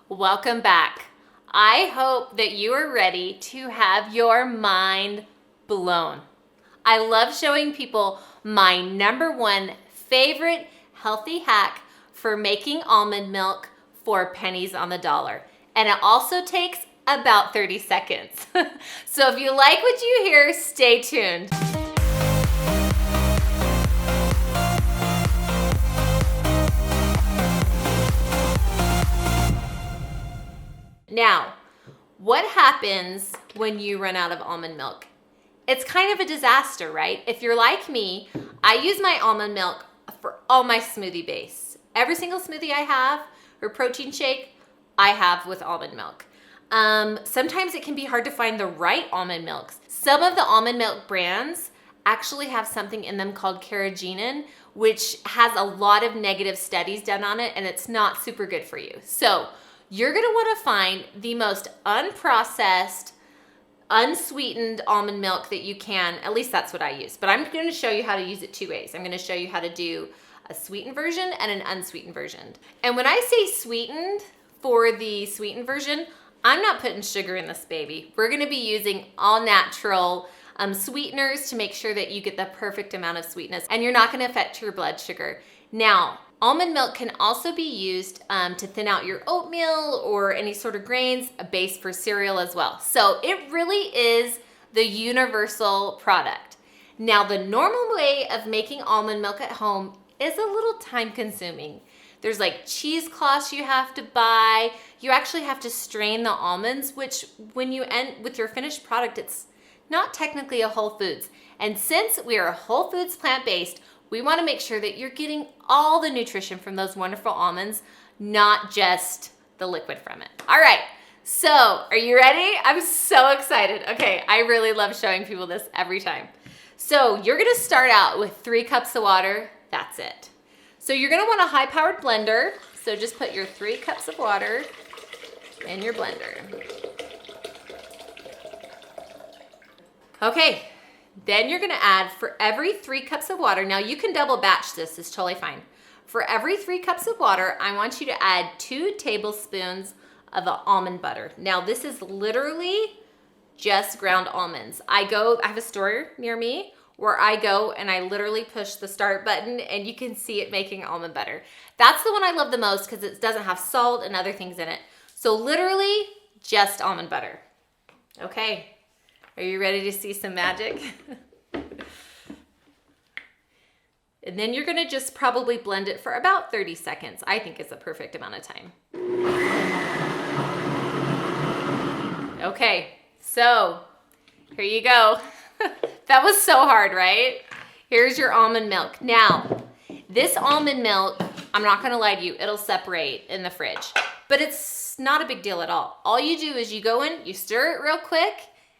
Welcome back. I hope that you are ready to have your mind blown. I love showing people my #1 favorite healthy hack for making almond milk for pennies on the dollar. And it also takes about 30 seconds. So if you like what you hear, stay tuned. Now, what happens when you run out of almond milk? It's kind of a disaster, right? If you're like me, I use my almond milk for all my smoothie base. Every single smoothie I have or protein shake, I have with almond milk. Sometimes it can be hard to find the right almond milks. Some of the almond milk brands actually have something in them called carrageenan, which has a lot of negative studies done on it, and it's not super good for you. So you're gonna wanna find the most unprocessed, unsweetened almond milk that you can. At least that's what I use. But I'm gonna show you how to use it 2 ways. I'm gonna show you how to do a sweetened version and an unsweetened version. And when I say sweetened for the sweetened version, I'm not putting sugar in this baby. We're gonna be using all natural sweeteners to make sure that you get the perfect amount of sweetness and you're not gonna affect your blood sugar. Now, almond milk can also be used to thin out your oatmeal or any sort of grains, a base for cereal as well. So it really is the universal product. Now, the normal way of making almond milk at home is a little time consuming. There's like cheesecloths you have to buy. You actually have to strain the almonds, which when you end with your finished product, it's not technically a Whole Foods. And since we are a Whole Foods plant-based, we want to make sure that you're getting all the nutrition from those wonderful almonds, not just the liquid from it. All right, so are you ready? I'm so excited. Okay, I really love showing people this every time. So you're gonna start out with 3 cups of water, that's it. So you're gonna want a high-powered blender, so just put your 3 cups of water in your blender. Okay. Then you're gonna add, for every 3 cups of water, now you can double batch this, it's totally fine. For every 3 cups of water, I want you to add 2 tablespoons of almond butter. Now this is literally just ground almonds. I have a store near me where I go and I literally push the start button and you can see it making almond butter. That's the one I love the most because it doesn't have salt and other things in it. So literally just almond butter. Okay. Are you ready to see some magic? And then you're gonna just probably blend it for about 30 seconds. I think it's a perfect amount of time. Okay, so here you go. That was so hard, right? Here's your almond milk. Now, this almond milk, I'm not gonna lie to you, it'll separate in the fridge, but it's not a big deal at all. All you do is you go in, you stir it real quick,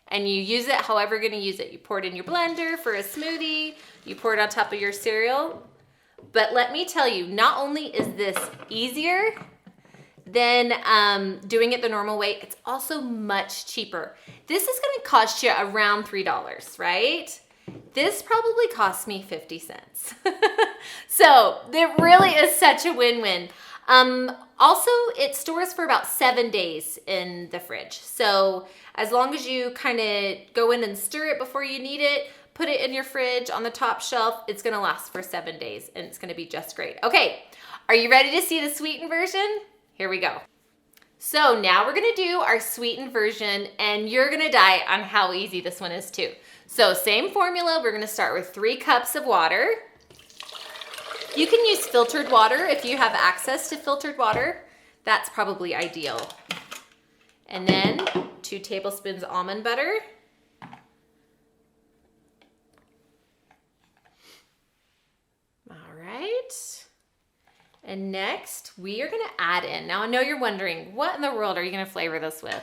and you use it however you're gonna use it. You pour it in your blender for a smoothie, you pour it on top of your cereal. But let me tell you, not only is this easier than doing it the normal way, it's also much cheaper. This is gonna cost you around $3, right? This probably cost me 50 cents. So it really is such a win-win. Also, it stores for about 7 days in the fridge. So as long as you kind of go in and stir it before you need it, put it in your fridge on the top shelf, it's gonna last for 7 days and it's gonna be just great. Okay, are you ready to see the sweetened version? Here we go. So now we're gonna do our sweetened version and you're gonna die on how easy this one is too. So same formula, we're gonna start with 3 cups of water. You can use filtered water if you have access to filtered water. That's probably ideal. And then 2 tablespoons almond butter. All right. And next we are gonna add in, now I know you're wondering, what in the world are you gonna flavor this with?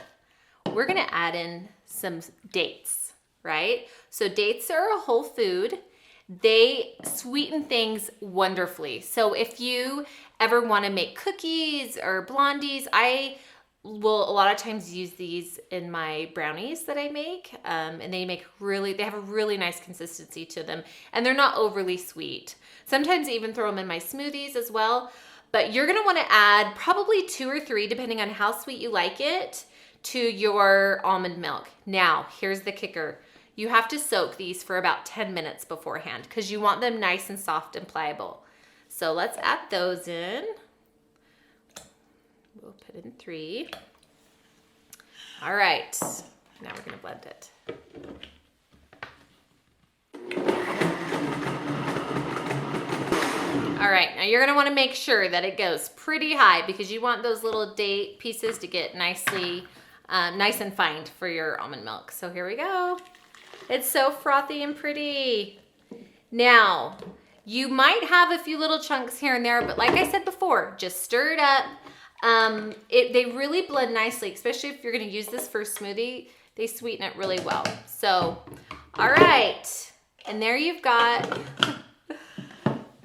We're gonna add in some dates, right? So dates are a whole food. They sweeten things wonderfully. So if you ever want to make cookies or blondies, I will a lot of times use these in my brownies that I make. And they have a really nice consistency to them and they're not overly sweet. Sometimes I even throw them in my smoothies as well. but you're gonna wanna add probably 2 or 3, depending on how sweet you like it, to your almond milk. Now, here's the kicker. You have to soak these for about 10 minutes beforehand because you want them nice and soft and pliable. So let's add those in. We'll put in 3. All right, now we're gonna blend it. All right, now you're gonna wanna make sure that it goes pretty high because you want those little date pieces to get nice and fine for your almond milk. So here we go. It's so frothy and pretty. Now, you might have a few little chunks here and there, but like I said before, just stir it up. They really blend nicely, especially if you're gonna use this for a smoothie. They sweeten it really well. So, all right, and there you've got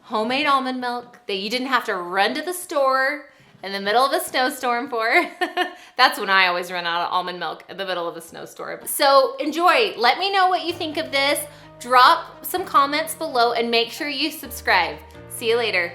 homemade almond milk that you didn't have to run to the store in the middle of a snowstorm for. That's when I always run out of almond milk, in the middle of a snowstorm. So enjoy. Let me know what you think of this. Drop some comments below and make sure you subscribe. See you later.